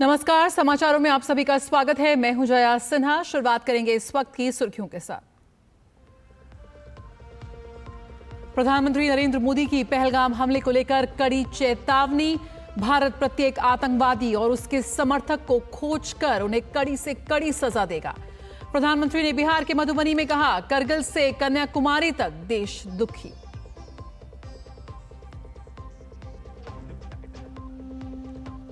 नमस्कार, समाचारों में आप सभी का स्वागत है। मैं हूं जया सिन्हा। शुरुआत करेंगे इस वक्त की सुर्खियों के साथ। प्रधानमंत्री नरेंद्र मोदी की पहलगाम हमले को लेकर कड़ी चेतावनी। भारत प्रत्येक आतंकवादी और उसके समर्थक को खोजकर उन्हें कड़ी से कड़ी सजा देगा। प्रधानमंत्री ने बिहार के मधुबनी में कहा, करगिल से कन्याकुमारी तक देश दुखी।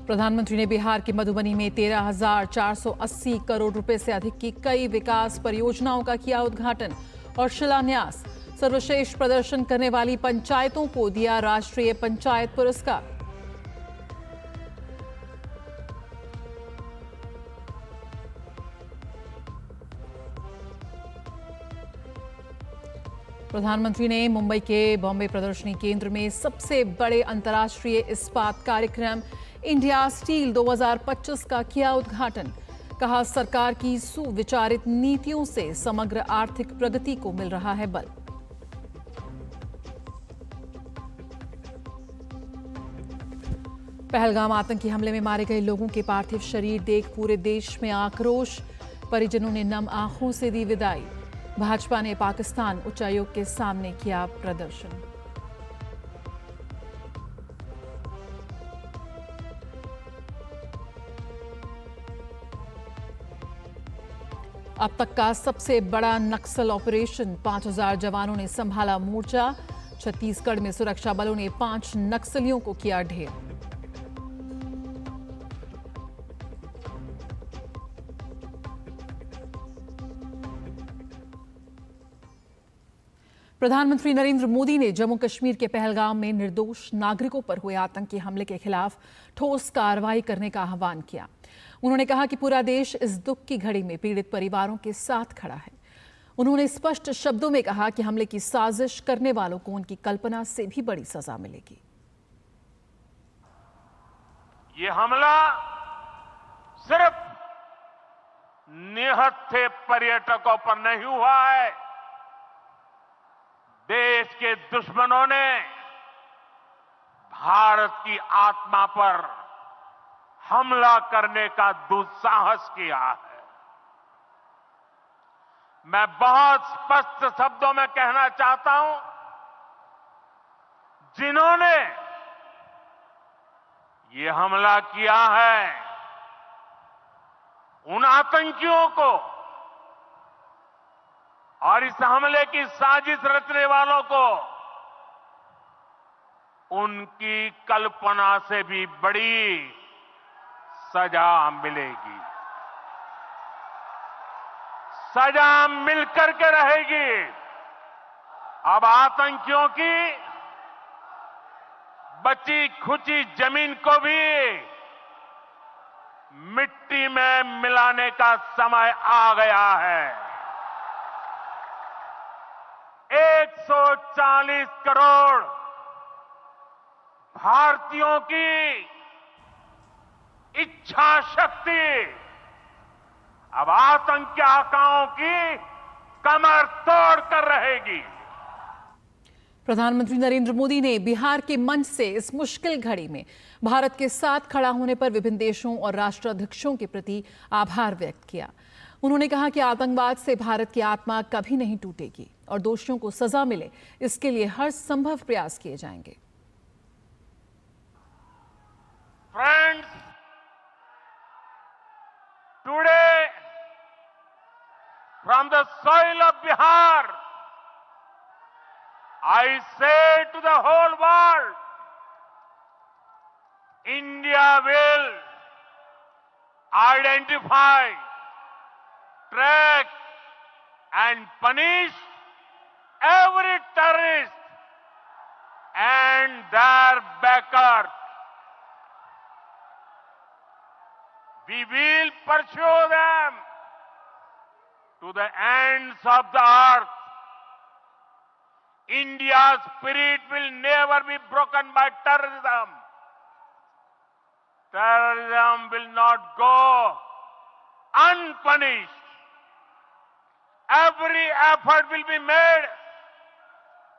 प्रधानमंत्री ने बिहार के मधुबनी में 13,480 करोड़ रुपए से अधिक की कई विकास परियोजनाओं का किया उद्घाटन और शिलान्यास। सर्वश्रेष्ठ प्रदर्शन करने वाली पंचायतों को दिया राष्ट्रीय पंचायत पुरस्कार। प्रधानमंत्री ने मुंबई के बॉम्बे प्रदर्शनी केंद्र में सबसे बड़े अंतर्राष्ट्रीय इस्पात कार्यक्रम इंडिया स्टील 2025 का किया उद्घाटन। कहा, सरकार की सुविचारित नीतियों से समग्र आर्थिक प्रगति को मिल रहा है बल। पहलगाम आतंकी हमले में मारे गए लोगों के पार्थिव शरीर देख पूरे देश में आक्रोश। परिजनों ने नम आंखों से दी विदाई। भाजपा ने पाकिस्तान उच्चायोग के सामने किया प्रदर्शन। अब तक का सबसे बड़ा नक्सल ऑपरेशन, 5,000 जवानों ने संभाला मोर्चा। छत्तीसगढ़ में सुरक्षा बलों ने 5 नक्सलियों को किया ढेर। प्रधानमंत्री नरेंद्र मोदी ने जम्मू कश्मीर के पहलगाम में निर्दोष नागरिकों पर हुए आतंकी हमले के खिलाफ ठोस कार्रवाई करने का आह्वान किया। उन्होंने कहा कि पूरा देश इस दुख की घड़ी में पीड़ित परिवारों के साथ खड़ा है। उन्होंने स्पष्ट शब्दों में कहा कि हमले की साजिश करने वालों को उनकी कल्पना से भी बड़ी सजा मिलेगी। ये हमला सिर्फ निहत्थे पर्यटकों पर नहीं हुआ है। देश के दुश्मनों ने भारत की आत्मा पर हमला करने का दुस्साहस किया है। मैं बहुत स्पष्ट शब्दों में कहना चाहता हूं, जिन्होंने ये हमला किया है, उन आतंकियों को और इस हमले की साजिश रचने वालों को उनकी कल्पना से भी बड़ी सजा मिलेगी। सजा मिलकर के रहेगी। अब आतंकियों की बची खुची जमीन को भी मिट्टी में मिलाने का समय आ गया है। 140 करोड़ भारतीयों की इच्छा शक्ति अब आतंकी आकाओं की कमर तोड़ कर रहेगी। प्रधानमंत्री नरेंद्र मोदी ने बिहार के मंच से इस मुश्किल घड़ी में भारत के साथ खड़ा होने पर विभिन्न देशों और राष्ट्राध्यक्षों के प्रति आभार व्यक्त किया। उन्होंने कहा कि आतंकवाद से भारत की आत्मा कभी नहीं टूटेगी और दोषियों को सजा मिले, इसके लिए हर संभव प्रयास किए जाएंगे। Friends, today from the soil of Bihar I say to the whole world, India will identify, track and punish every terrorist and their backers. We will pursue them to the ends of the earth. India's spirit will never be broken by terrorism. Terrorism will not go unpunished. Every effort will be made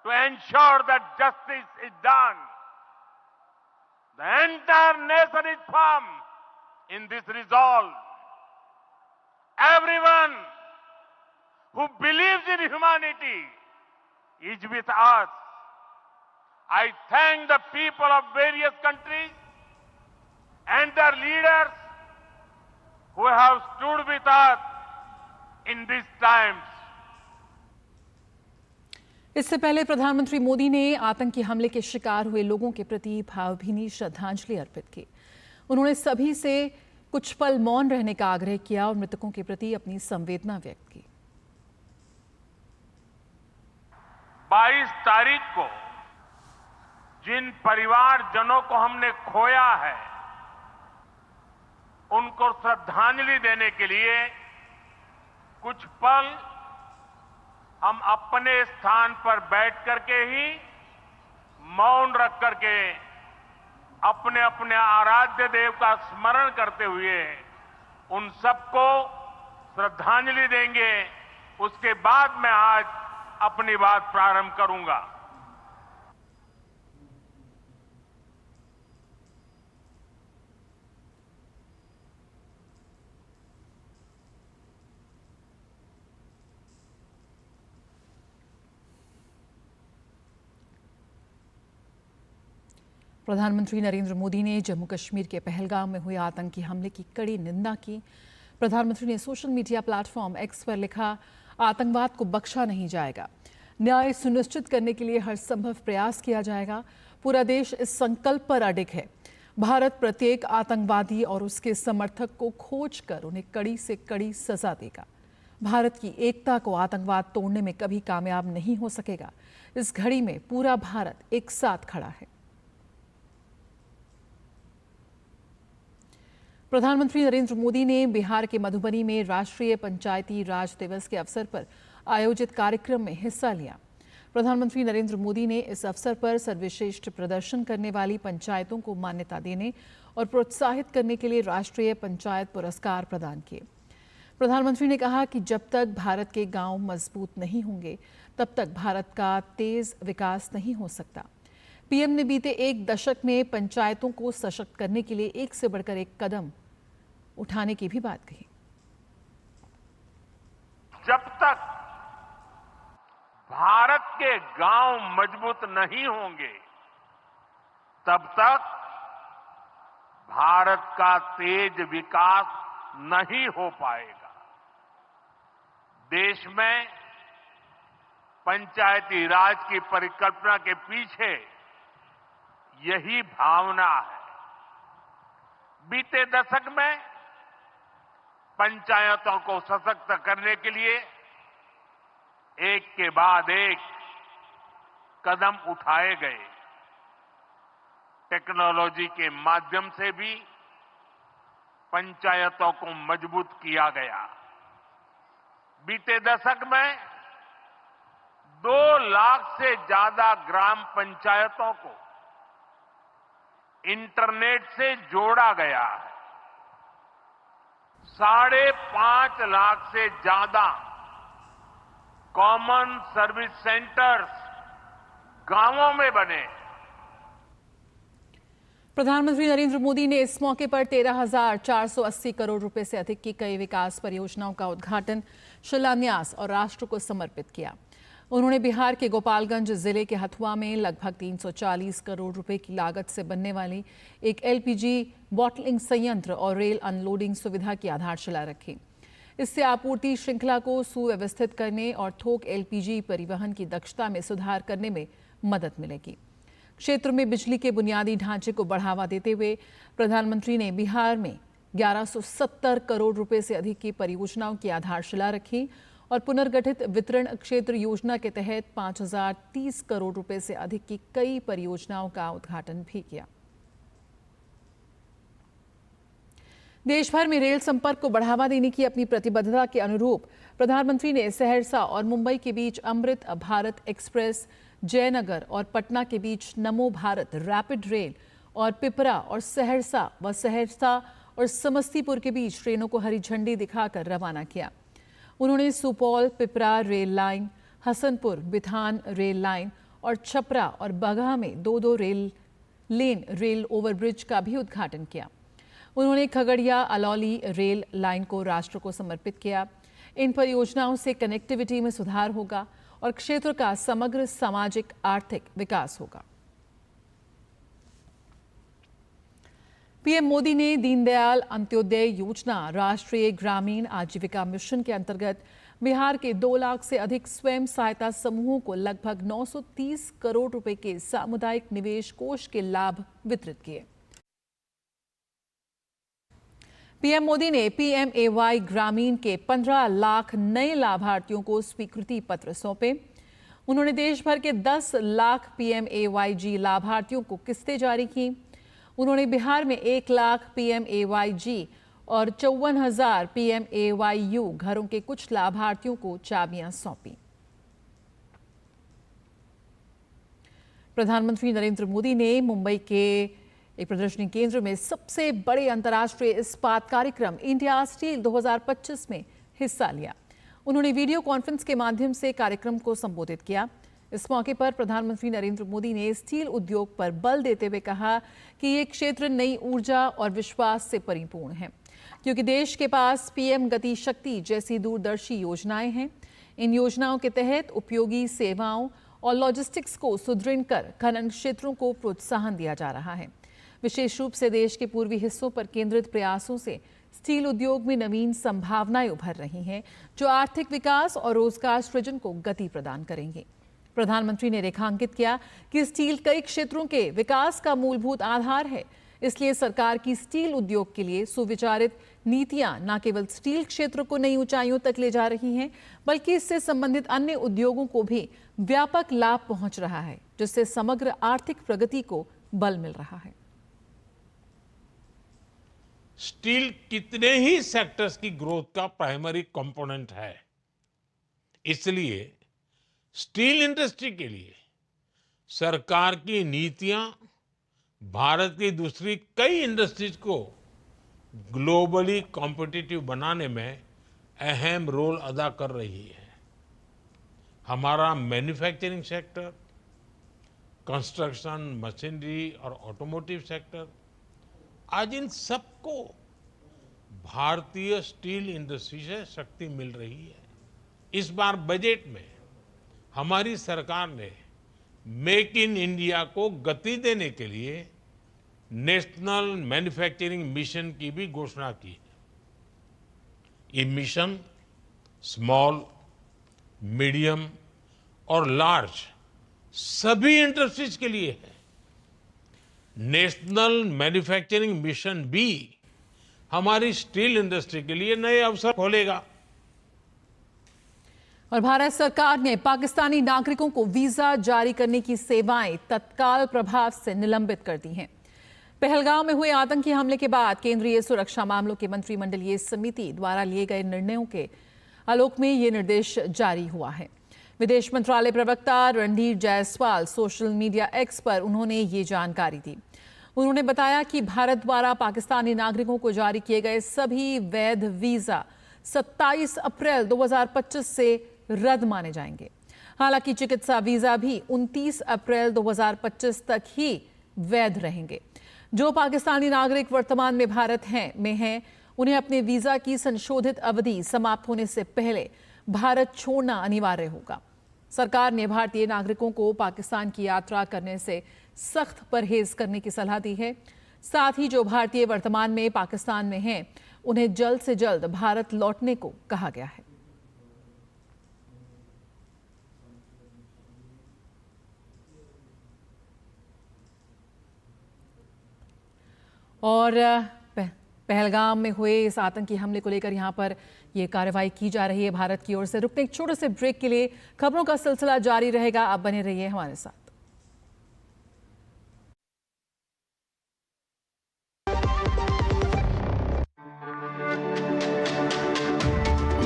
to ensure that justice is done. The entire nation is firm In this resolve, everyone who believes in humanity is with us. I thank the people of various countries and their leaders who have stood with us in these times. इससे पहले प्रधानमंत्री मोदी ने आतंकी हमले के शिकार हुए लोगों के प्रति भावभीनी श्रद्धांजलि अर्पित की। उन्होंने सभी से कुछ पल मौन रहने का आग्रह किया और मृतकों के प्रति अपनी संवेदना व्यक्त की। 22 तारीख को जिन परिवारजनों को हमने खोया है, उनको श्रद्धांजलि देने के लिए कुछ पल हम अपने स्थान पर बैठ करके ही मौन रख करके अपने अपने आराध्य देव का स्मरण करते हुए उन सबको श्रद्धांजलि देंगे। उसके बाद मैं आज अपनी बात प्रारंभ करूंगा। प्रधानमंत्री नरेंद्र मोदी ने जम्मू कश्मीर के पहलगाम में हुए आतंकी हमले की कड़ी निंदा की। प्रधानमंत्री ने सोशल मीडिया प्लेटफॉर्म एक्स पर लिखा, आतंकवाद को बख्शा नहीं जाएगा। न्याय सुनिश्चित करने के लिए हर संभव प्रयास किया जाएगा। पूरा देश इस संकल्प पर अडिग है। भारत प्रत्येक आतंकवादी और उसके समर्थक को खोज कर उन्हें कड़ी से कड़ी सजा देगा। भारत की एकता को आतंकवाद तोड़ने में कभी कामयाब नहीं हो सकेगा। इस घड़ी में पूरा भारत एक साथ खड़ा है। प्रधानमंत्री नरेंद्र मोदी ने बिहार के मधुबनी में राष्ट्रीय पंचायती राज दिवस के अवसर पर आयोजित कार्यक्रम में हिस्सा लिया। प्रधानमंत्री नरेंद्र मोदी ने इस अवसर पर सर्वश्रेष्ठ प्रदर्शन करने वाली पंचायतों को मान्यता देने और प्रोत्साहित करने के लिए राष्ट्रीय पंचायत पुरस्कार प्रदान किए। प्रधानमंत्री ने कहा कि जब तक भारत के गांव मजबूत नहीं होंगे, तब तक भारत का तेज विकास नहीं हो सकता। पीएम ने बीते एक दशक में पंचायतों को सशक्त करने के लिए एक से बढ़कर एक कदम उठाने की भी बात कही। जब तक भारत के गांव मजबूत नहीं होंगे, तब तक भारत का तेज विकास नहीं हो पाएगा। देश में पंचायती राज की परिकल्पना के पीछे यही भावना है। बीते दशक में पंचायतों को सशक्त करने के लिए एक के बाद एक कदम उठाए गए। टेक्नोलॉजी के माध्यम से भी पंचायतों को मजबूत किया गया। बीते दशक में 2 लाख से ज्यादा ग्राम पंचायतों को इंटरनेट से जोड़ा गया है। 5.5 लाख से ज्यादा कॉमन सर्विस सेंटर्स गांवों में बने। प्रधानमंत्री नरेंद्र मोदी ने इस मौके पर 13,480 करोड़ रुपए से अधिक की कई विकास परियोजनाओं का उद्घाटन, शिलान्यास और राष्ट्र को समर्पित किया। उन्होंने बिहार के गोपालगंज जिले के हथुआ में लगभग 340 करोड़ रुपए की लागत से बनने वाली एक एलपीजी बॉटलिंग संयंत्र और रेल अनलोडिंग सुविधा की आधारशिला रखी। इससे आपूर्ति श्रृंखला को सुव्यवस्थित करने और थोक एलपीजी परिवहन की दक्षता में सुधार करने में मदद मिलेगी। क्षेत्र में बिजली के बुनियादी ढांचे को बढ़ावा देते हुए प्रधानमंत्री ने बिहार में 1170 करोड़ रुपए से अधिक की परियोजनाओं की आधारशिला रखी और पुनर्गठित वितरण क्षेत्र योजना के तहत 5030 करोड़ रुपए से अधिक की कई परियोजनाओं का उद्घाटन भी किया। देश भर में रेल संपर्क को बढ़ावा देने की अपनी प्रतिबद्धता के अनुरूप प्रधानमंत्री ने सहरसा और मुंबई के बीच अमृत भारत एक्सप्रेस, जयनगर और पटना के बीच नमो भारत रैपिड रेल और पिपरा और सहरसा और समस्तीपुर के बीच ट्रेनों को हरी झंडी दिखाकर रवाना किया। उन्होंने Supaul Pipra rail line, Hasanpur Bithan rail line और छपरा और बगहा में 2-2 रेल लेन रेल ओवरब्रिज का भी उद्घाटन किया। उन्होंने खगड़िया अलौली रेल लाइन को राष्ट्र को समर्पित किया। इन परियोजनाओं से कनेक्टिविटी में सुधार होगा और क्षेत्र का समग्र सामाजिक आर्थिक विकास होगा। पीएम मोदी ने दीनदयाल अंत्योदय योजना राष्ट्रीय ग्रामीण आजीविका मिशन के अंतर्गत बिहार के 2 लाख से अधिक स्वयं सहायता समूहों को लगभग 930 करोड़ रुपए के सामुदायिक निवेश कोष के लाभ वितरित किए। पीएम मोदी ने पीएमएवाई ग्रामीण के 15 लाख नए लाभार्थियों को स्वीकृति पत्र सौंपे। उन्होंने देश भर के 10 लाख पीएमएवाईजी लाभार्थियों को किस्तें जारी की। उन्होंने बिहार में 1 लाख पीएमएवाईजी और 54,000 पीएमएवाईयू घरों के कुछ लाभार्थियों को चाबियां सौंपी। प्रधानमंत्री नरेंद्र मोदी ने मुंबई के एक प्रदर्शनी केंद्र में सबसे बड़े अंतर्राष्ट्रीय इस्पात कार्यक्रम इंडिया स्टील 2025 में हिस्सा लिया। उन्होंने वीडियो कॉन्फ्रेंस के माध्यम से कार्यक्रम को संबोधित किया। इस मौके पर प्रधानमंत्री नरेंद्र मोदी ने स्टील उद्योग पर बल देते हुए कहा कि ये क्षेत्र नई ऊर्जा और विश्वास से परिपूर्ण है, क्योंकि देश के पास पीएम गति शक्ति जैसी दूरदर्शी योजनाएं हैं। इन योजनाओं के तहत उपयोगी सेवाओं और लॉजिस्टिक्स को सुदृढ़ कर खनन क्षेत्रों को प्रोत्साहन दिया जा रहा है। विशेष रूप से देश के पूर्वी हिस्सों पर केंद्रित प्रयासों से स्टील उद्योग में नवीन संभावनाएं उभर रही हैं, जो आर्थिक विकास और रोजगार सृजन को गति प्रदान करेंगे। प्रधानमंत्री ने रेखांकित किया कि स्टील कई क्षेत्रों के विकास का मूलभूत आधार है। इसलिए सरकार की स्टील उद्योग के लिए सुविचारित नीतियां न केवल स्टील क्षेत्र को नई ऊंचाइयों तक ले जा रही हैं, बल्कि इससे संबंधित अन्य उद्योगों को भी व्यापक लाभ पहुंच रहा है, जिससे समग्र आर्थिक प्रगति को बल मिल रहा है। स्टील कितने ही सेक्टर्स की ग्रोथ का प्राइमरी कंपोनेंट है। इसलिए स्टील इंडस्ट्री के लिए सरकार की नीतियां भारत की दूसरी कई इंडस्ट्रीज को ग्लोबली कॉम्पिटिटिव बनाने में अहम रोल अदा कर रही है। हमारा मैन्युफैक्चरिंग सेक्टर, कंस्ट्रक्शन, मशीनरी और ऑटोमोटिव सेक्टर, आज इन सबको भारतीय स्टील इंडस्ट्री से शक्ति मिल रही है। इस बार बजट में हमारी सरकार ने मेक इन इंडिया को गति देने के लिए नेशनल मैन्युफैक्चरिंग मिशन की भी घोषणा की है। ये मिशन स्मॉल, मीडियम और लार्ज सभी इंडस्ट्रीज के लिए है। नेशनल मैन्युफैक्चरिंग मिशन भी हमारी स्टील इंडस्ट्री के लिए नए अवसर खोलेगा। और भारत सरकार ने पाकिस्तानी नागरिकों को वीजा जारी करने की सेवाएं तत्काल प्रभाव से निलंबित कर दी हैं। पहलगाम में हुए आतंकी हमले के बाद केंद्रीय सुरक्षा मामलों के मंत्रिमंडलीय समिति द्वारा लिए गए निर्णयों के आलोक में ये निर्देश जारी हुआ है। विदेश मंत्रालय प्रवक्ता Randhir Jaiswal social media x पर उन्होंने ये जानकारी दी। उन्होंने बताया कि भारत द्वारा पाकिस्तानी नागरिकों को जारी किए गए सभी वैध वीजा 27 अप्रैल 2025 से रद्द माने जाएंगे। हालांकि चिकित्सा वीजा भी 29 अप्रैल 2025 तक ही वैध रहेंगे। जो पाकिस्तानी नागरिक वर्तमान में भारत में हैं, उन्हें अपने वीजा की संशोधित अवधि समाप्त होने से पहले भारत छोड़ना अनिवार्य होगा। सरकार ने भारतीय नागरिकों को पाकिस्तान की यात्रा करने से सख्त परहेज करने की सलाह दी है। साथ ही जो भारतीय वर्तमान में पाकिस्तान में हैं, उन्हें जल्द से जल्द भारत लौटने को कहा गया है। और पहलगाम में हुए इस आतंकी हमले को लेकर यहां पर यह कार्रवाई की जा रही है भारत की ओर से। रुकते एक छोटे से ब्रेक के लिए, खबरों का सिलसिला जारी रहेगा। आप बने रहिए हमारे साथ।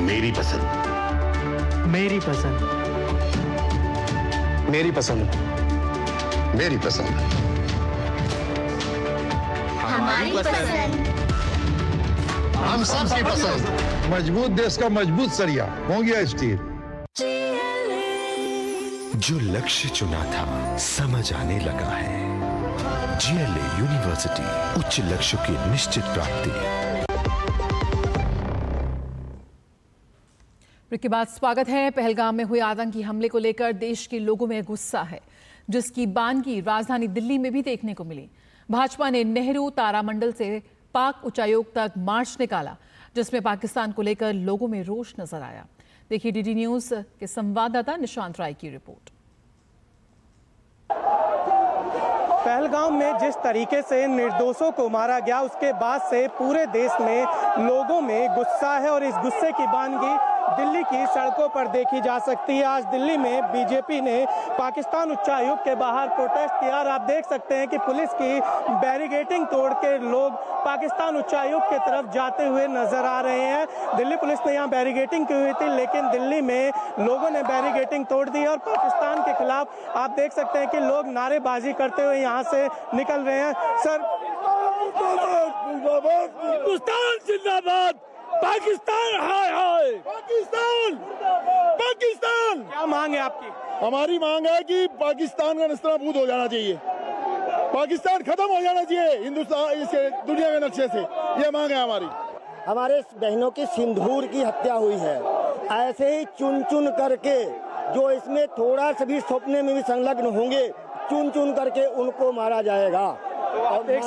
मेरी पसंद, मेरी पसंद, मेरी पसंद, मेरी पसंद, हमारी पसंद, हम सबकी पसंद। मजबूत देश का मजबूत सरिया हो गया स्टील। जो लक्ष्य चुना था समझ आने लगा है। GLA यूनिवर्सिटी, उच्च लक्ष्य की निश्चित प्राप्ति। ब्रेक के बाद स्वागत है। पहलगाम में हुए आतंकी हमले को लेकर देश के लोगों में गुस्सा है, जिसकी बानगी राजधानी दिल्ली में भी देखने को मिली। भाजपा ने नेहरू तारामंडल से पाक उच्चायोग तक मार्च निकाला, जिसमें पाकिस्तान को लेकर लोगों में रोष नजर आया। देखिए डीडी न्यूज के संवाददाता निशांत राय की रिपोर्ट। पहलगाम में जिस तरीके से निर्दोषों को मारा गया, उसके बाद से पूरे देश में लोगों में गुस्सा है और इस गुस्से की बानगी दिल्ली की सड़कों पर देखी जा सकती है। आज दिल्ली में बीजेपी ने पाकिस्तान उच्चायोग के बाहर प्रोटेस्ट किया और आप देख सकते हैं कि पुलिस की बैरिकेडिंग तोड़ के लोग पाकिस्तान उच्चायोग की तरफ जाते हुए नजर आ रहे हैं। दिल्ली पुलिस ने यहाँ बैरिकेडिंग की हुई थी, लेकिन दिल्ली में लोगों ने बैरिकेडिंग तोड़ दी और पाकिस्तान के खिलाफ आप देख सकते हैं कि लोग नारेबाजी करते हुए यहाँ से निकल रहे हैं। सर, हिंदुस्तान जिंदाबाद, पाकिस्तान हाय हाय, पाकिस्तान पाकिस्तान। क्या मांग है आपकी? हमारी मांग है कि पाकिस्तान का नेस्तनाबूद हो जाना चाहिए, पाकिस्तान खत्म हो जाना चाहिए हिंदुस्तान इसके दुनिया के नक्शे से, ये मांग है हमारी। हमारे बहनों की सिंदूर की हत्या हुई है, ऐसे ही चुन चुन करके जो इसमें थोड़ा सा भी सपने में भी संलग्न होंगे, चुन चुन करके उनको मारा जाएगा। तो आप देख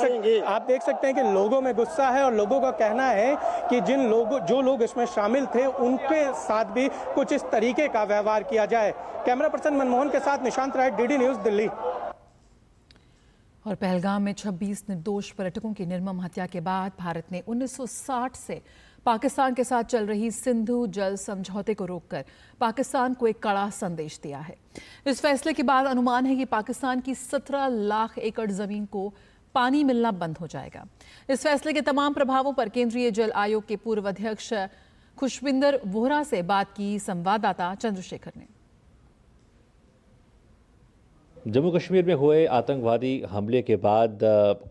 सकते हैं कि लोगों में गुस्सा है और लोगों का कहना है कि जो लोग इसमें शामिल थे उनके साथ भी कुछ इस तरीके का व्यवहार किया जाए। कैमरा पर्सन मनमोहन के साथ निशांत राय, डीडी न्यूज दिल्ली। और पहलगाम में 26 निर्दोष पर्यटकों की निर्मम हत्या के बाद भारत ने 1960 से पाकिस्तान के साथ चल रही सिंधु जल समझौते को रोककर पाकिस्तान को एक कड़ा संदेश दिया है। इस फैसले के बाद अनुमान है कि पाकिस्तान की 17 लाख एकड़ जमीन को पानी मिलना बंद हो जाएगा। इस फैसले के तमाम प्रभावों पर केंद्रीय जल आयोग के पूर्व अध्यक्ष खुशविंदर वोहरा से बात की संवाददाता चंद्रशेखर ने। जम्मू कश्मीर में हुए आतंकवादी हमले के बाद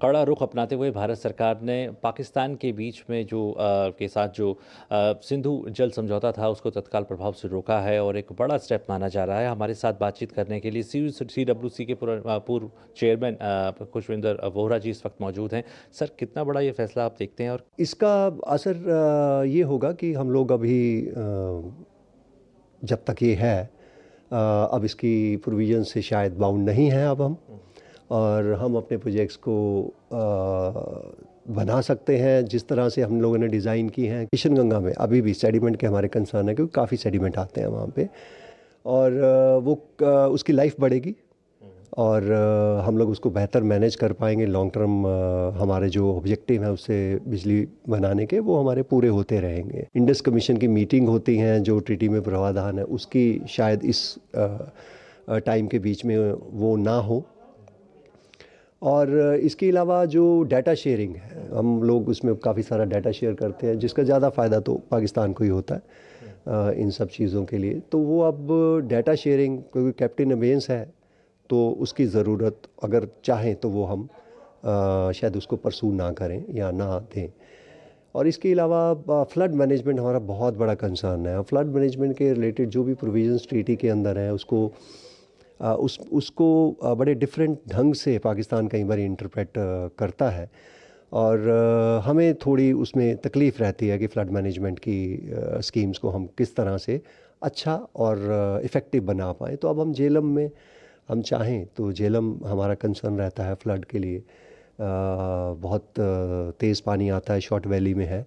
कड़ा रुख अपनाते हुए भारत सरकार ने पाकिस्तान के बीच में जो सिंधु जल समझौता था उसको तत्काल प्रभाव से रोका है और एक बड़ा स्टेप माना जा रहा है। हमारे साथ बातचीत करने के लिए CWC के पूर्व चेयरमैन खुशविंदर वोहरा जी इस वक्त मौजूद हैं। सर, कितना बड़ा ये फैसला आप देखते हैं और इसका असर ये होगा कि हम लोग अभी जब तक ये है अब इसकी प्रोविजन से शायद बाउंड नहीं है अब हम, और हम अपने प्रोजेक्ट्स को बना सकते हैं जिस तरह से हम लोगों ने डिज़ाइन की हैं। किशनगंगा में अभी भी सेडिमेंट के हमारे कंसर्न है क्योंकि काफ़ी सेडिमेंट आते हैं वहाँ पे और वो उसकी लाइफ बढ़ेगी और हम लोग उसको बेहतर मैनेज कर पाएंगे। लॉन्ग टर्म हमारे जो ऑब्जेक्टिव हैं उससे बिजली बनाने के वो हमारे पूरे होते रहेंगे। इंडस कमीशन की मीटिंग होती हैं जो ट्रीटी में प्रावधान है उसकी शायद इस टाइम के बीच में वो ना हो। और इसके अलावा जो डाटा शेयरिंग है, हम लोग उसमें काफ़ी सारा डाटा शेयर करते हैं जिसका ज़्यादा फ़ायदा तो पाकिस्तान को ही होता है इन सब चीज़ों के लिए। तो वो अब डाटा शेयरिंग क्योंकि कैप्टन अबेंस है तो उसकी ज़रूरत अगर चाहें तो वो हम शायद उसको परसू ना करें या ना दें। और इसके अलावा फ्लड मैनेजमेंट हमारा बहुत बड़ा कंसर्न है। फ्लड मैनेजमेंट के रिलेटेड जो भी प्रोविजंस ट्रीटी के अंदर है उसको बड़े डिफरेंट ढंग से पाकिस्तान कई बार इंटरप्रेट करता है और हमें थोड़ी उसमें तकलीफ़ रहती है कि फ़्लड मैनेजमेंट की स्कीम्स को हम किस तरह से अच्छा और इफ़ेक्टिव बना पाएँ। तो अब हम झेलम में हम चाहें तो झेलम हमारा कंसर्न रहता है फ़्लड के लिए, बहुत तेज़ पानी आता है, शॉर्ट वैली में है,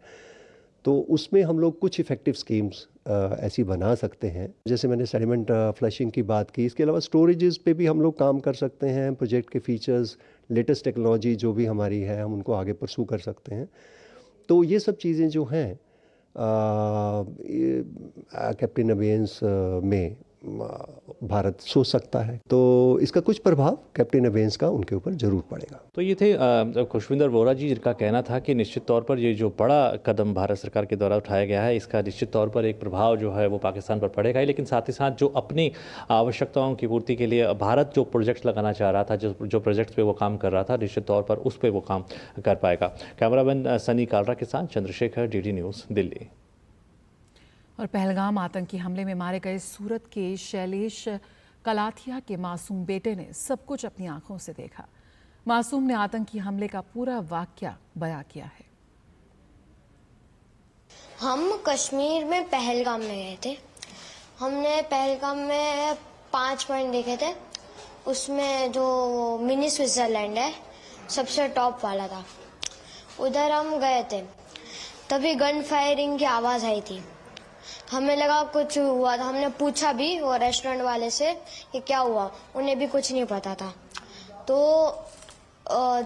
तो उसमें हम लोग कुछ इफ़ेक्टिव स्कीम्स ऐसी बना सकते हैं। जैसे मैंने सेडिमेंट फ्लशिंग की बात की, इसके अलावा स्टोरेजेस पे भी हम लोग काम कर सकते हैं। प्रोजेक्ट के फीचर्स, लेटेस्ट टेक्नोलॉजी जो भी हमारी है हम उनको आगे परसू कर सकते हैं। तो ये सब चीज़ें जो हैं कैप्टन अबेंस में भारत सोच सकता है, तो इसका कुछ प्रभाव कैप्टन अबेंस का उनके ऊपर जरूर पड़ेगा। तो ये थे खुशविंदर वोहरा जी जिनका कहना था कि निश्चित तौर पर ये जो बड़ा कदम भारत सरकार के द्वारा उठाया गया है इसका निश्चित तौर पर एक प्रभाव जो है वो पाकिस्तान पर पड़ेगा ही, लेकिन साथ ही साथ जो अपनी आवश्यकताओं की पूर्ति के लिए भारत जो प्रोजेक्ट्स लगाना चाह रहा था, जो प्रोजेक्ट्स पे वो काम कर रहा था, निश्चित तौर पर उस पर वो काम कर पाएगा। कैमरामैन सनी कालरा के साथ चंद्रशेखर, डीडी न्यूज़ दिल्ली। और पहलगाम आतंकी हमले में मारे गए सूरत के शैलेश कलाथिया के मासूम बेटे ने सब कुछ अपनी आंखों से देखा। मासूम ने आतंकी हमले का पूरा वाकया बयां किया है। हम कश्मीर में पहलगाम में गए थे। हमने पहलगाम में 5 पॉइंट देखे थे। उसमें जो मिनी स्विट्जरलैंड है सबसे टॉप वाला था, उधर हम गए थे। तभी गन फायरिंग की आवाज़ आई थी। हमें लगा कुछ हुआ था। हमने पूछा भी वो रेस्टोरेंट वाले से कि क्या हुआ, उन्हें भी कुछ नहीं पता था। तो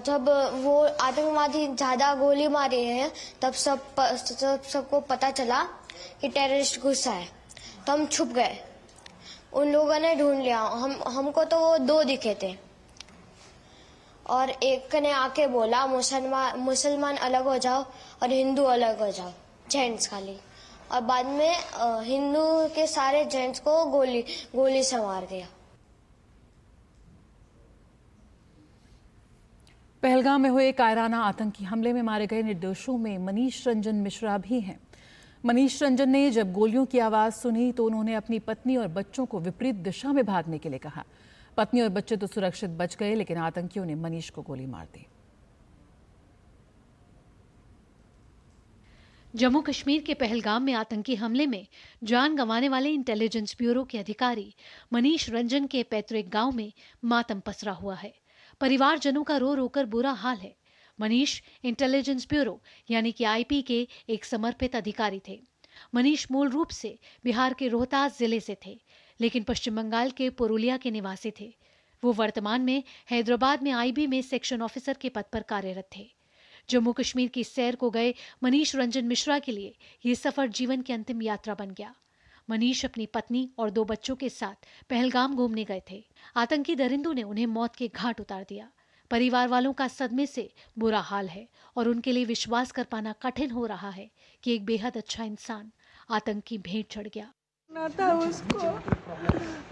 जब वो आतंकवादी ज़्यादा गोली मारे हैं तब सबको पता चला कि टेररिस्ट घुसा है, तो हम छुप गए। उन लोगों ने ढूंढ लिया। हमको तो वो 2 दिखे थे और एक ने आके बोला मुसलमान अलग हो जाओ और हिंदू अलग हो जाओ, जेंट्स खाली। और बाद में हिंदू के सारे जेंट्स को गोली से मार दिया। पहलगाम में हुए कायराना आतंकी हमले में मारे गए निर्दोषों में मनीष रंजन मिश्रा भी हैं। मनीष रंजन ने जब गोलियों की आवाज सुनी तो उन्होंने अपनी पत्नी और बच्चों को विपरीत दिशा में भागने के लिए कहा। पत्नी और बच्चे तो सुरक्षित बच गए, लेकिन आतंकियों ने मनीष को गोली मार दी। जम्मू कश्मीर के पहलगाम में आतंकी हमले में जान गंवाने वाले इंटेलिजेंस ब्यूरो के अधिकारी मनीष रंजन के पैतृक गांव में मातम पसरा हुआ है। परिवारजनों का रो रोकर बुरा हाल है। मनीष इंटेलिजेंस ब्यूरो यानी कि आईपी के एक समर्पित अधिकारी थे। मनीष मूल रूप से बिहार के रोहतास जिले से थे, लेकिन पश्चिम बंगाल के पुरुलिया के निवासी थे। वो वर्तमान में हैदराबाद में आईबी में सेक्शन ऑफिसर के पद पर कार्यरत थे। जम्मू कश्मीर की सैर को गए मनीष रंजन मिश्रा के लिए ये सफर जीवन की अंतिम यात्रा बन गया। मनीष अपनी पत्नी और 2 बच्चों के साथ पहलगाम घूमने गए थे। आतंकी दरिंदों ने उन्हें मौत के घाट उतार दिया। परिवार वालों का सदमे से बुरा हाल है और उनके लिए विश्वास कर पाना कठिन हो रहा है कि एक बेहद अच्छा इंसान आतंकी भेंट चढ़ गया। ना था उसको,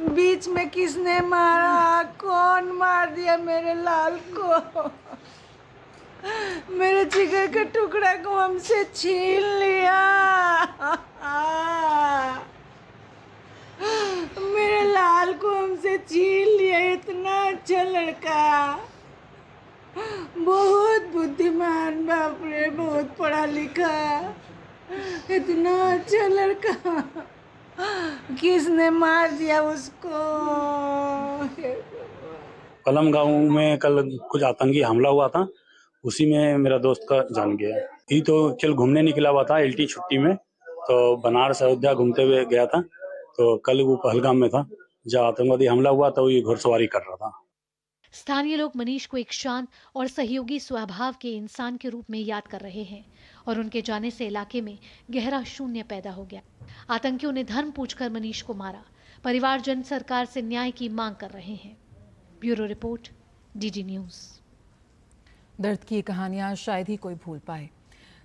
बीच में किसने मारा, कौन मार दिया मेरे लाल को? मेरे जिगर के टुकड़ा को हमसे छीन लिया। मेरे लाल को हमसे छीन लिया। इतना अच्छा लड़का, बहुत बुद्धिमान, बाप रे, बहुत पढ़ा लिखा, इतना अच्छा लड़का, किसने मार दिया उसको? कलम गांव में कल कुछ आतंकी हमला हुआ था, उसी में मेरा दोस्त का जान गया। ये तो चल घूमने निकला हुआ था एलटी छुट्टी में, तो बनारस अयोध्या घूमते हुए गया था। तो कल वो पहलगाम में था जब आतंकवादी हमला हुआ तो ये घुड़सवारी कर रहा था। स्थानीय लोग मनीष को एक शांत और सहयोगी स्वभाव के इंसान के रूप में याद कर रहे हैं और उनके जाने से इलाके में गहरा शून्य पैदा हो गया। आतंकियों ने धर्म पूछकर मनीष को मारा। परिवारजन सरकार से न्याय की मांग कर रहे हैं। Bureau report, DD news. दर्द की कहानियां शायद ही कोई भूल पाए।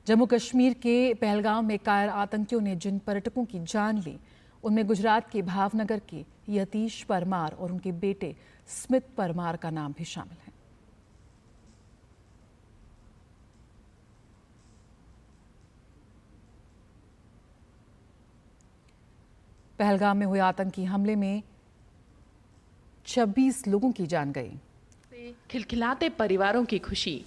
जम्मू कश्मीर के पहलगाम में कायर आतंकियों ने जिन पर्यटकों की जान ली, उनमें गुजरात के भावनगर के यतीश परमार और उनके बेटे स्मित परमार का नाम भी शामिल है। पहलगाम में हुए आतंकी हमले में 26 लोगों की जान गई। खिलखिलाते परिवारों की खुशी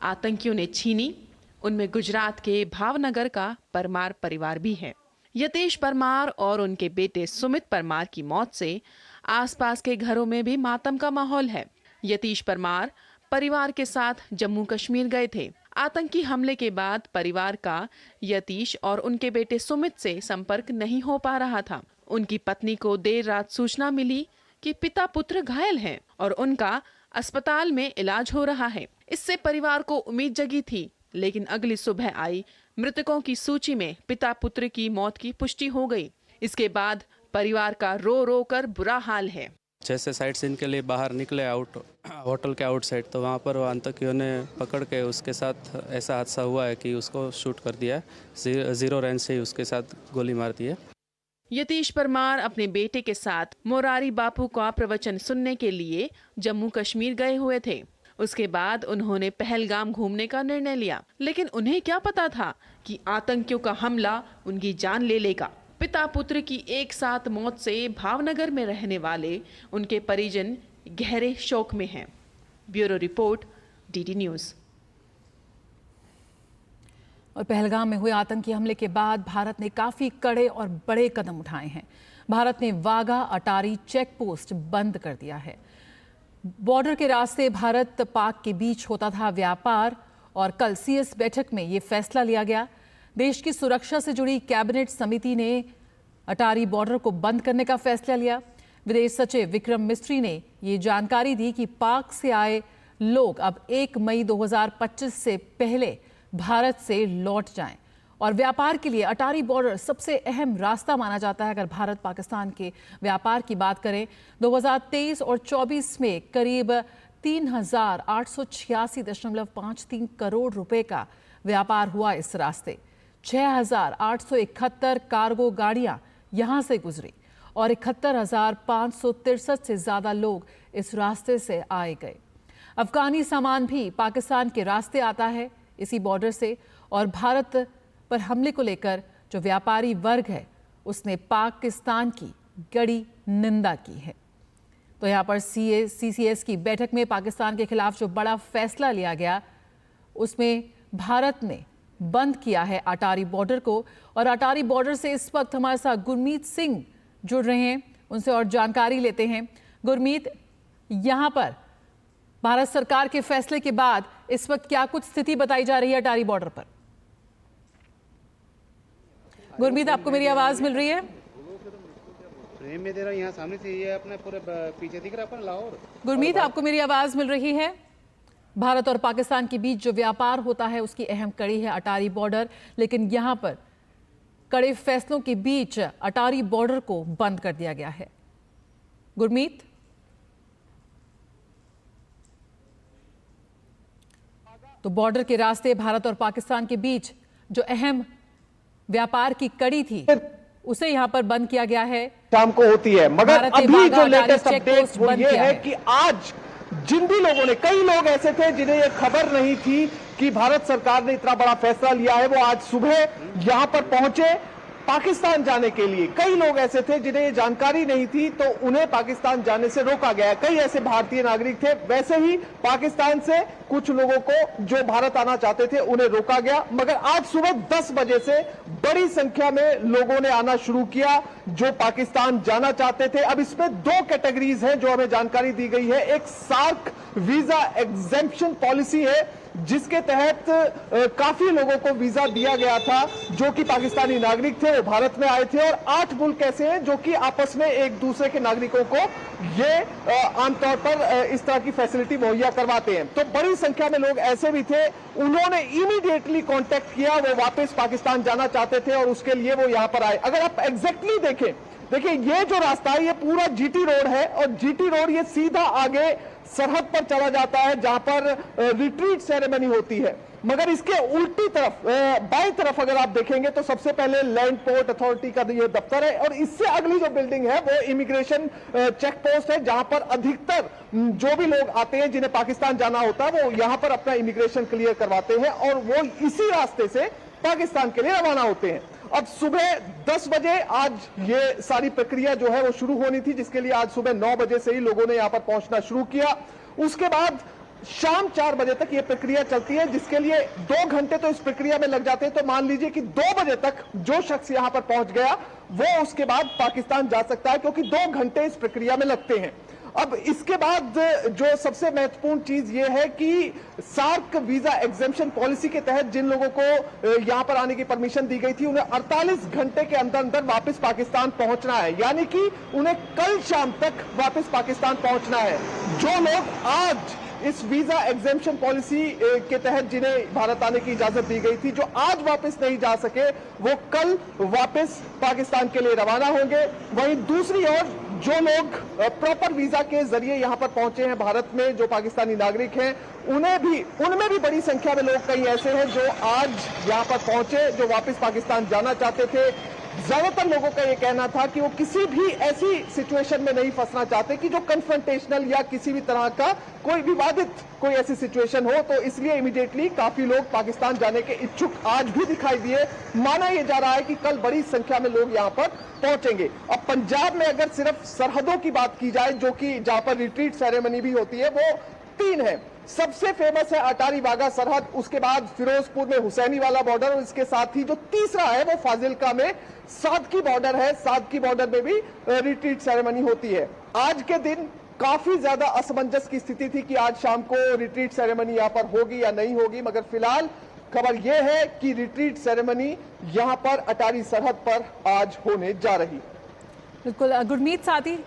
आतंकियों ने छीनी। उनमें गुजरात के भावनगर का परमार परिवार भी है। यतीश परमार और उनके बेटे सुमित परमार की मौत से आसपास के घरों में भी मातम का माहौल है। यतीश परमार परिवार के साथ जम्मू कश्मीर गए थे। आतंकी हमले के बाद परिवार का यतीश और उनके बेटे सुमित से संपर्क नहीं हो पा रहा था। उनकी पत्नी को देर रात सूचना मिली कि पिता पुत्र घायल हैं और उनका अस्पताल में इलाज हो रहा है। इससे परिवार को उम्मीद जगी थी, लेकिन अगली सुबह आई मृतकों की सूची में पिता पुत्र की मौत की पुष्टि हो गई। इसके बाद परिवार का रो रो कर बुरा हाल है। जैसे साइट सीन के लिए बाहर निकले होटल के आउटसाइड, तो वहाँ पर आतंकियों ने पकड़ के उसके साथ ऐसा हादसा हुआ है कि उसको शूट कर दिया। 0 रेंज से ही उसके साथ गोली मार दी है। यतीश परमार अपने बेटे के साथ मोरारी बापू का प्रवचन सुनने के लिए जम्मू कश्मीर गए हुए थे। उसके बाद उन्होंने पहलगाम घूमने का निर्णय लिया, लेकिन उन्हें क्या पता था कि आतंकियों का हमला उनकी जान ले लेगा। पिता पुत्र की एक साथ मौत से भावनगर में रहने वाले उनके परिजन गहरे शोक में हैं। Bureau report, DD news. और पहलगाम में हुए आतंकी हमले के बाद भारत ने काफी कड़े और बड़े कदम उठाए हैं। भारत ने वाघा अटारी चेक पोस्ट बंद कर दिया है। बॉर्डर के रास्ते भारत पाक के बीच होता था व्यापार और कल सीएस बैठक में ये फैसला लिया गया। देश की सुरक्षा से जुड़ी कैबिनेट समिति ने अटारी बॉर्डर को बंद करने का फैसला लिया। विदेश सचिव विक्रम मिस्री ने ये जानकारी दी कि पाक से आए लोग अब 1 मई 2025 से पहले भारत से लौट जाएं और व्यापार के लिए अटारी बॉर्डर सबसे अहम रास्ता माना जाता है। अगर भारत पाकिस्तान के व्यापार की बात करें, 2023 और 24 में करीब 3,886.53 करोड़ रुपए का व्यापार हुआ इस रास्ते। 6,871 कार्गो गाड़ियां यहां से गुजरी और 71,563 से ज्यादा लोग इस रास्ते से आए गए। अफगानी सामान भी पाकिस्तान के रास्ते आता है इसी बॉर्डर से, और भारत पर हमले को लेकर जो व्यापारी वर्ग है उसने पाकिस्तान की कड़ी निंदा की है। तो यहाँ पर सीसीएस की बैठक में पाकिस्तान के खिलाफ जो बड़ा फैसला लिया गया उसमें भारत ने बंद किया है अटारी बॉर्डर को। और अटारी बॉर्डर से इस वक्त हमारे साथ गुरमीत सिंह जुड़ रहे हैं, उनसे और जानकारी लेते हैं। गुरमीत, यहाँ पर भारत सरकार के फैसले के बाद इस वक्त क्या कुछ स्थिति बताई जा रही है अटारी बॉर्डर पर? गुरमीत, आपको मेरी आवाज मिल रही है? फ्रेम में दे रहा हूं, यहाँ सामने से ये अपने पूरे पीछे दिख रहा है अपन लाहौर। गुरमीत, आपको मेरी आवाज मिल रही है? भारत और पाकिस्तान के बीच जो व्यापार होता है उसकी अहम कड़ी है अटारी बॉर्डर, लेकिन यहां पर कड़े फैसलों के बीच अटारी बॉर्डर को बंद कर दिया गया है। गुरमीत, तो बॉर्डर के रास्ते भारत और पाकिस्तान के बीच जो अहम व्यापार की कड़ी थी उसे यहां पर बंद किया गया है। शाम को होती है, मगर अभी जो लेटेस्ट अपडेट वो ये है कि आज जिन भी लोगों ने, कई लोग ऐसे थे जिन्हें ये खबर नहीं थी कि भारत सरकार ने इतना बड़ा फैसला लिया है, वो आज सुबह यहां पर पहुंचे पाकिस्तान जाने के लिए। कई लोग ऐसे थे जिन्हें ये जानकारी नहीं थी, तो उन्हें पाकिस्तान जाने से रोका गया। कई ऐसे भारतीय नागरिक थे, वैसे ही पाकिस्तान से कुछ लोगों को जो भारत आना चाहते थे उन्हें रोका गया। मगर आज सुबह 10 बजे से बड़ी संख्या में लोगों ने आना शुरू किया जो पाकिस्तान जाना चाहते थे। अब इसमें 2 कैटेगरीज हैं जो हमें जानकारी दी गई है। एक सार्क वीजा एग्जेम्पशन पॉलिसी है जिसके तहत काफी लोगों को वीजा दिया गया था जो कि पाकिस्तानी नागरिक थे, वो भारत में आए थे। और 8 मुल्क ऐसे हैं जो कि आपस में एक दूसरे के नागरिकों को ये आमतौर पर इस तरह की फैसिलिटी मुहैया करवाते हैं। तो बड़ी संख्या में लोग ऐसे भी थे, उन्होंने इमीडिएटली कांटेक्ट किया, वो वापस पाकिस्तान जाना चाहते थे और उसके लिए वो यहां पर आए। अगर आप एग्जैक्टली देखें, देखिए ये जो रास्ता है ये पूरा जीटी रोड है और जीटी रोड ये सीधा आगे सरहद पर चला जाता है जहां पर रिट्रीट सेरेमनी होती है। मगर इसके उल्टी तरफ, बाईं तरफ अगर आप देखेंगे तो सबसे पहले लैंड पोर्ट अथॉरिटी का ये दफ्तर है और इससे अगली जो बिल्डिंग है वो इमिग्रेशन चेक पोस्ट है जहां पर अधिकतर जो भी लोग आते हैं जिन्हें पाकिस्तान जाना होता है वो यहां पर अपना इमिग्रेशन क्लियर करवाते हैं और वो इसी रास्ते से पाकिस्तान के लिए रवाना होते हैं। अब सुबह 10 बजे आज ये सारी प्रक्रिया जो है वो शुरू होनी थी, जिसके लिए आज सुबह 9 बजे से ही लोगों ने यहां पर पहुंचना शुरू किया। उसके बाद शाम 4 बजे तक ये प्रक्रिया चलती है, जिसके लिए 2 घंटे तो इस प्रक्रिया में लग जाते हैं। तो मान लीजिए कि 2 बजे तक जो शख्स यहां पर पहुंच गया वो उसके बाद पाकिस्तान जा सकता है, क्योंकि 2 घंटे इस प्रक्रिया में लगते हैं। अब इसके बाद जो सबसे महत्वपूर्ण चीज ये है कि सार्क वीजा एग्जेम्पशन पॉलिसी के तहत जिन लोगों को यहां पर आने की परमिशन दी गई थी उन्हें 48 घंटे के अंदर अंदर वापस पाकिस्तान पहुंचना है, यानी कि उन्हें कल शाम तक वापस पाकिस्तान पहुंचना है। जो लोग आज इस वीजा एग्जेम्पशन पॉलिसी के तहत जिन्हें भारत आने की इजाजत दी गई थी, जो आज वापस नहीं जा सके वो कल वापस पाकिस्तान के लिए रवाना होंगे। वहीं दूसरी ओर जो लोग प्रॉपर वीजा के जरिए यहां पर पहुंचे हैं भारत में, जो पाकिस्तानी नागरिक हैं, उनमें भी बड़ी संख्या में लोग कई ऐसे हैं जो आज यहां पर पहुंचे जो वापस पाकिस्तान जाना चाहते थे। ज्यादातर लोगों का यह कहना था कि वो किसी भी ऐसी सिचुएशन में नहीं फंसना चाहते कि जो कन्फ्रंटेशनल या किसी भी तरह का कोई विवादित कोई ऐसी सिचुएशन हो, तो इसलिए इमीडिएटली काफी लोग पाकिस्तान जाने के इच्छुक आज भी दिखाई दिए। माना यह जा रहा है कि कल बड़ी संख्या में लोग यहां पर पहुंचेंगे। अब पंजाब में अगर सिर्फ सरहदों की बात की जाए, जो कि जहां पर रिट्रीट सेरेमनी भी होती है, वो 3 है। सबसे फेमस है अटारी वाघा सरहद, उसके बाद फिरोजपुर में हुसैनी वाला बॉर्डर, और इसके साथ ही जो तीसरा है वो फाजिलका में सादकी बॉर्डर है। सादकी बॉर्डर में भी रिट्रीट सेरेमनी होती है। आज के दिन काफी ज्यादा असमंजस की स्थिति थी कि आज शाम को रिट्रीट सेरेमनी यहाँ पर होगी या नहीं होगी, मगर फिलहाल खबर यह है कि रिट्रीट सेरेमनी यहाँ पर अटारी सरहद पर आज होने जा रही। बिल्कुल गुरमीत, साथ ही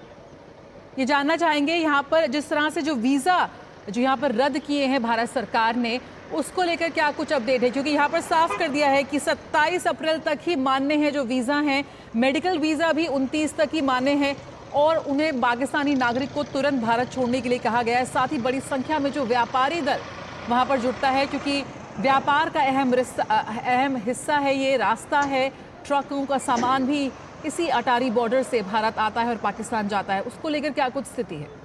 ये जानना चाहेंगे यहाँ पर जिस तरह से जो वीजा जो यहाँ पर रद्द किए हैं भारत सरकार ने, उसको लेकर क्या कुछ अपडेट है? क्योंकि यहाँ पर साफ कर दिया है कि 27 अप्रैल तक ही मान्य है जो वीजा हैं, मेडिकल वीजा भी 29 तक ही मान्य है और उन्हें पाकिस्तानी नागरिक को तुरंत भारत छोड़ने के लिए कहा गया है। साथ ही बड़ी संख्या में जो व्यापारी दल वहाँ पर जुटता है, क्योंकि व्यापार का अहम हिस्सा है ये रास्ता है, ट्रकों का सामान भी इसी अटारी बॉर्डर से भारत आता है और पाकिस्तान जाता है, उसको लेकर क्या कुछ स्थिति है?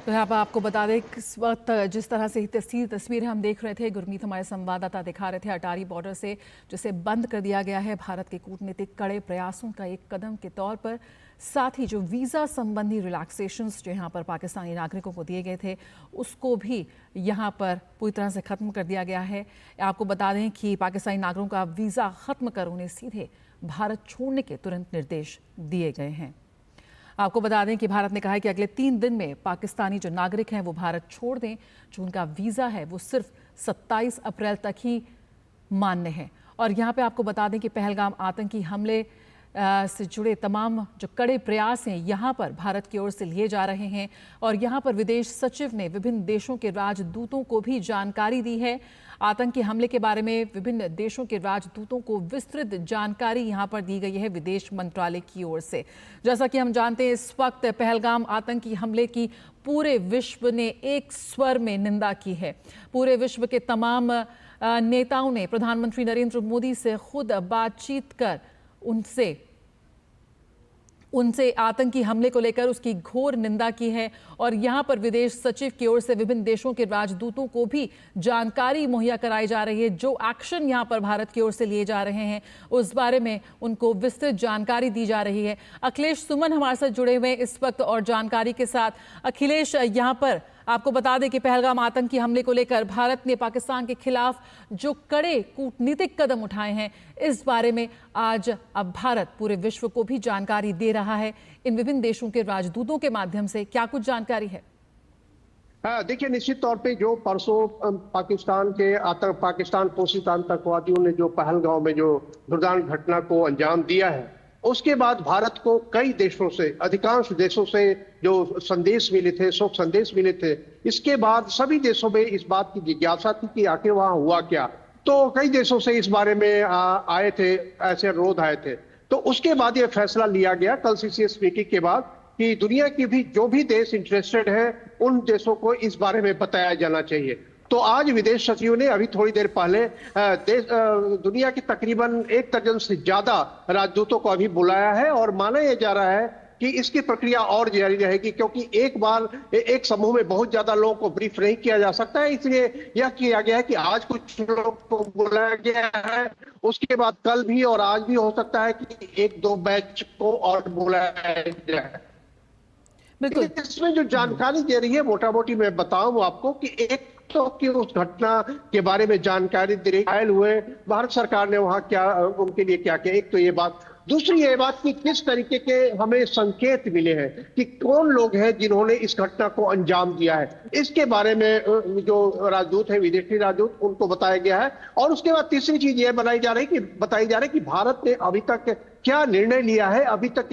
तो यहाँ पर आपको बता दें इस वक्त जिस तरह से तस्वीरें हम देख रहे थे, गुरमीत हमारे संवाददाता दिखा रहे थे अटारी बॉर्डर से जिसे बंद कर दिया गया है भारत के कूटनीतिक कड़े प्रयासों का एक कदम के तौर पर। साथ ही जो वीज़ा संबंधी रिलैक्सेशंस जो यहाँ पर पाकिस्तानी नागरिकों को दिए गए थे उसको भी यहाँ पर पूरी तरह से ख़त्म कर दिया गया है। आपको बता दें कि पाकिस्तानी नागरिकों का वीज़ा ख़त्म कर उन्हें सीधे भारत छोड़ने के तुरंत निर्देश दिए गए हैं। आपको बता दें कि भारत ने कहा है कि अगले 3 दिन में पाकिस्तानी जो नागरिक हैं वो भारत छोड़ दें। जो उनका वीज़ा है वो सिर्फ 27 अप्रैल तक ही मान्य है। और यहाँ पे आपको बता दें कि पहलगाम आतंकी हमले से जुड़े तमाम जो कड़े प्रयास हैं यहाँ पर भारत की ओर से लिए जा रहे हैं और यहाँ पर विदेश सचिव ने विभिन्न देशों के राजदूतों को भी जानकारी दी है। आतंकी हमले के बारे में विभिन्न देशों के राजदूतों को विस्तृत जानकारी यहाँ पर दी गई है विदेश मंत्रालय की ओर से। जैसा कि हम जानते हैं इस वक्त पहलगाम आतंकी हमले की पूरे विश्व ने एक स्वर में निंदा की है। पूरे विश्व के तमाम नेताओं ने प्रधानमंत्री नरेंद्र मोदी से खुद बातचीत कर उनसे आतंकी हमले को लेकर उसकी घोर निंदा की है और यहाँ पर विदेश सचिव की ओर से विभिन्न देशों के राजदूतों को भी जानकारी मुहैया कराई जा रही है। जो एक्शन यहाँ पर भारत की ओर से लिए जा रहे हैं उस बारे में उनको विस्तृत जानकारी दी जा रही है। अखिलेश सुमन हमारे साथ जुड़े हुए इस वक्त और जानकारी के साथ। अखिलेश, यहाँ पर आपको बता दें कि पहलगाम आतंकी हमले को लेकर भारत ने पाकिस्तान के खिलाफ जो कड़े कूटनीतिक कदम उठाए हैं इस बारे में आज अब भारत पूरे विश्व को भी जानकारी दे रहा है। इन विभिन्न देशों के राजदूतों के माध्यम से क्या कुछ जानकारी है? देखिए, निश्चित तौर पे जो परसों पाकिस्तान पोषित आतंकवादियों ने जो पहलगाम में जो दुर्दांत घटना को अंजाम दिया है उसके बाद भारत को कई देशों से, अधिकांश देशों से जो संदेश मिले थे, शोक संदेश मिले थे, इसके बाद सभी देशों में इस बात की जिज्ञासा थी कि आखिर वहां हुआ क्या। तो कई देशों से इस बारे में आए थे, ऐसे अनुरोध आए थे। तो उसके बाद ये फैसला लिया गया कल सीसीएस मीटिंग के बाद कि दुनिया की भी जो भी देश इंटरेस्टेड है उन देशों को इस बारे में बताया जाना चाहिए। तो आज विदेश सचिव ने अभी थोड़ी देर पहले दुनिया की तकरीबन 1 दर्जन से ज्यादा राजदूतों को अभी बुलाया है और माना यह जा रहा है कि इसकी प्रक्रिया और जारी रहेगी, क्योंकि एक बार एक समूह में बहुत ज्यादा लोगों को ब्रीफ नहीं किया जा सकता है। इसलिए यह किया गया है कि आज कुछ लोगों को बुलाया गया है, उसके बाद कल भी और आज भी हो सकता है कि 1-2 बैच को और बुलाया जाए। बिल्कुल, इसमें जो जानकारी दे रही है मोटा मोटी मैं बताऊं आपको कि एक तो कि उस घटना के बारे में जानकारी दे रही, घायल हुए भारत सरकार ने वहां क्या उनके लिए क्या किया, एक तो ये बात। दूसरी ये बात कि किस तरीके के हमें संकेत मिले हैं कि कौन लोग हैं जिन्होंने इस घटना को अंजाम दिया है, इसके बारे में जो राजदूत है, विदेशी राजदूत, उनको बताया गया है। और उसके बाद तीसरी चीज ये बताई जा रही है कि भारत ने अभी तक क्या निर्णय लिया है, अभी तक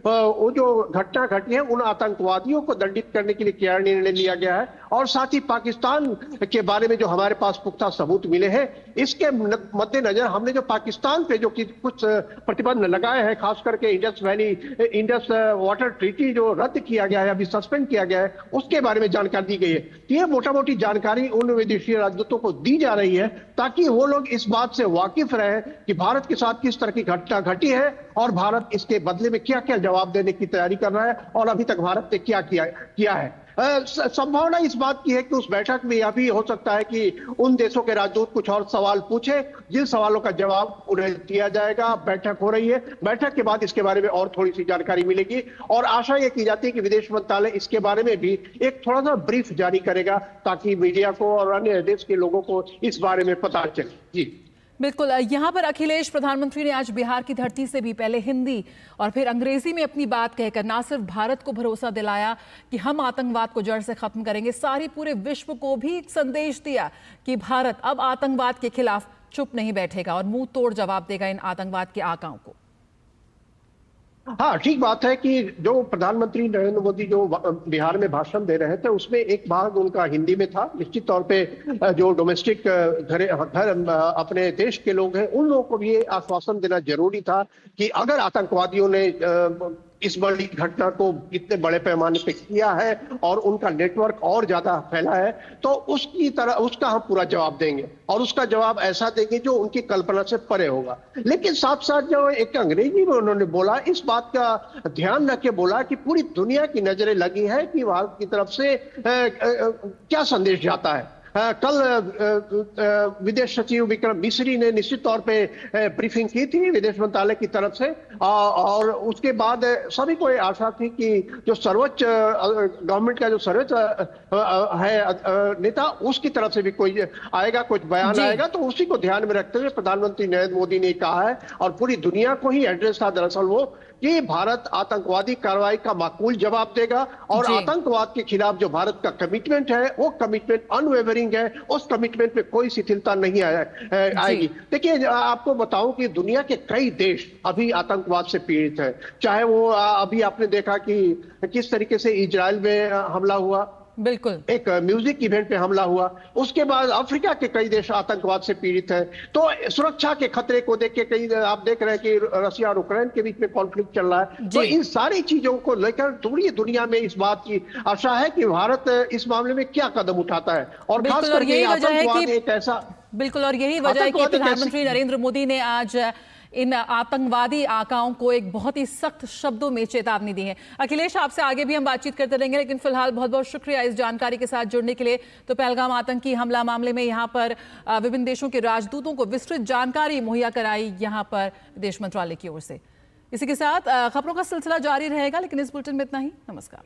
वो जो घटना घटी है उन आतंकवादियों को दंडित करने के लिए क्या निर्णय लिया गया है, और साथ ही पाकिस्तान के बारे में जो हमारे पास पुख्ता सबूत मिले हैं इसके मद्देनजर हमने जो पाकिस्तान पे जो कुछ प्रतिबंध लगाए हैं, खास करके इंडस वाटर ट्रीटी जो रद्द किया गया है, अभी सस्पेंड किया गया है, उसके बारे में जानकारी दी गई है। ये मोटा मोटी जानकारी उन विदेशी राजदूतों को दी जा रही है ताकि वो लोग इस बात से वाकिफ रहे कि भारत के साथ किस तरह की घटना घटी है है और भारत इसके बदले में क्या क्या जवाब देने की तैयारी कर रहा है और अभी तक भारत ने क्या किया है। संभावना इस बात की है कि उस बैठक में यह भी हो सकता है कि उन देशों के राजदूत कुछ और सवाल पूछे, जिन सवालों का जवाब उन्हें दिया जाएगा। बैठक हो रही है, बैठक के बाद इसके बारे में और थोड़ी सी जानकारी मिलेगी और आशा यह की जाती है कि विदेश मंत्रालय इसके बारे में भी एक थोड़ा सा ब्रीफ जारी करेगा ताकि मीडिया को और अन्य देश के लोगों को इस बारे में पता चले। जी बिल्कुल। यहाँ पर अखिलेश, प्रधानमंत्री ने आज बिहार की धरती से भी पहले हिंदी और फिर अंग्रेजी में अपनी बात कहकर ना सिर्फ भारत को भरोसा दिलाया कि हम आतंकवाद को जड़ से खत्म करेंगे, सारी पूरे विश्व को भी एक संदेश दिया कि भारत अब आतंकवाद के खिलाफ चुप नहीं बैठेगा और मुंह तोड़ जवाब देगा इन आतंकवाद के आकाओं को। हाँ, ठीक बात है कि जो प्रधानमंत्री नरेंद्र मोदी जो बिहार में भाषण दे रहे थे उसमें एक भाग उनका हिंदी में था। निश्चित तौर पे जो डोमेस्टिक घर अपने देश के लोग हैं उन लोगों को भी ये आश्वासन देना जरूरी था कि अगर आतंकवादियों ने इस बड़ी घटना को इतने बड़े पैमाने पे किया है और उनका नेटवर्क और ज्यादा फैला है तो उसका हम पूरा जवाब देंगे और उसका जवाब ऐसा देंगे जो उनकी कल्पना से परे होगा। लेकिन साथ साथ जो एक अंग्रेजी में उन्होंने बोला, इस बात का ध्यान रख के बोला कि पूरी दुनिया की नजरें लगी है कि भारत की तरफ से क्या संदेश जाता है। कल विदेश सचिव विक्रम मिश्री ने निश्चित तौर पे ब्रीफिंग की थी विदेश मंत्रालय की तरफ से और उसके बाद सभी को ये आशा थी कि जो सर्वोच्च गवर्नमेंट का जो सर्वोच्च है नेता उसकी तरफ से भी कोई आएगा, कुछ बयान आएगा, तो उसी को ध्यान में रखते हुए प्रधानमंत्री नरेंद्र मोदी ने कहा है और पूरी दुनिया को ही एड्रेस था दरअसल वो कि भारत आतंकवादी कार्रवाई का माकूल जवाब देगा और आतंकवाद के खिलाफ जो भारत का कमिटमेंट है वो कमिटमेंट अनवेवरिंग है, उस कमिटमेंट में कोई शिथिलता नहीं आएगी। देखिए, आपको बताऊं कि दुनिया के कई देश अभी आतंकवाद से पीड़ित हैं, चाहे वो अभी आपने देखा कि किस तरीके से इजराइल में हमला हुआ, बिल्कुल एक म्यूजिक इवेंट पे हमला हुआ, उसके बाद अफ्रीका के कई देश आतंकवाद से पीड़ित हैं। तो सुरक्षा के खतरे को देख के कई आप देख रहे हैं कि रशिया और यूक्रेन के बीच में कॉन्फ्लिक्ट चल रहा है। तो इन सारी चीजों को लेकर पूरी दुनिया में इस बात की आशा है कि भारत इस मामले में क्या कदम उठाता है और खास करके आतंकवाद एक ऐसा बिल्कुल और यही वजह है कि प्रधानमंत्री नरेंद्र मोदी ने आज इन आतंकवादी आकाओं को एक बहुत ही सख्त शब्दों में चेतावनी दी है। अखिलेश, आपसे आगे भी हम बातचीत करते रहेंगे, लेकिन फिलहाल बहुत बहुत शुक्रिया इस जानकारी के साथ जुड़ने के लिए। तो पहलगाम आतंकी हमला मामले में यहाँ पर विभिन्न देशों के राजदूतों को विस्तृत जानकारी मुहैया कराई यहाँ पर विदेश मंत्रालय की ओर से। इसी के साथ खबरों का सिलसिला जारी रहेगा, लेकिन इस बुलेटिन में इतना ही। नमस्कार।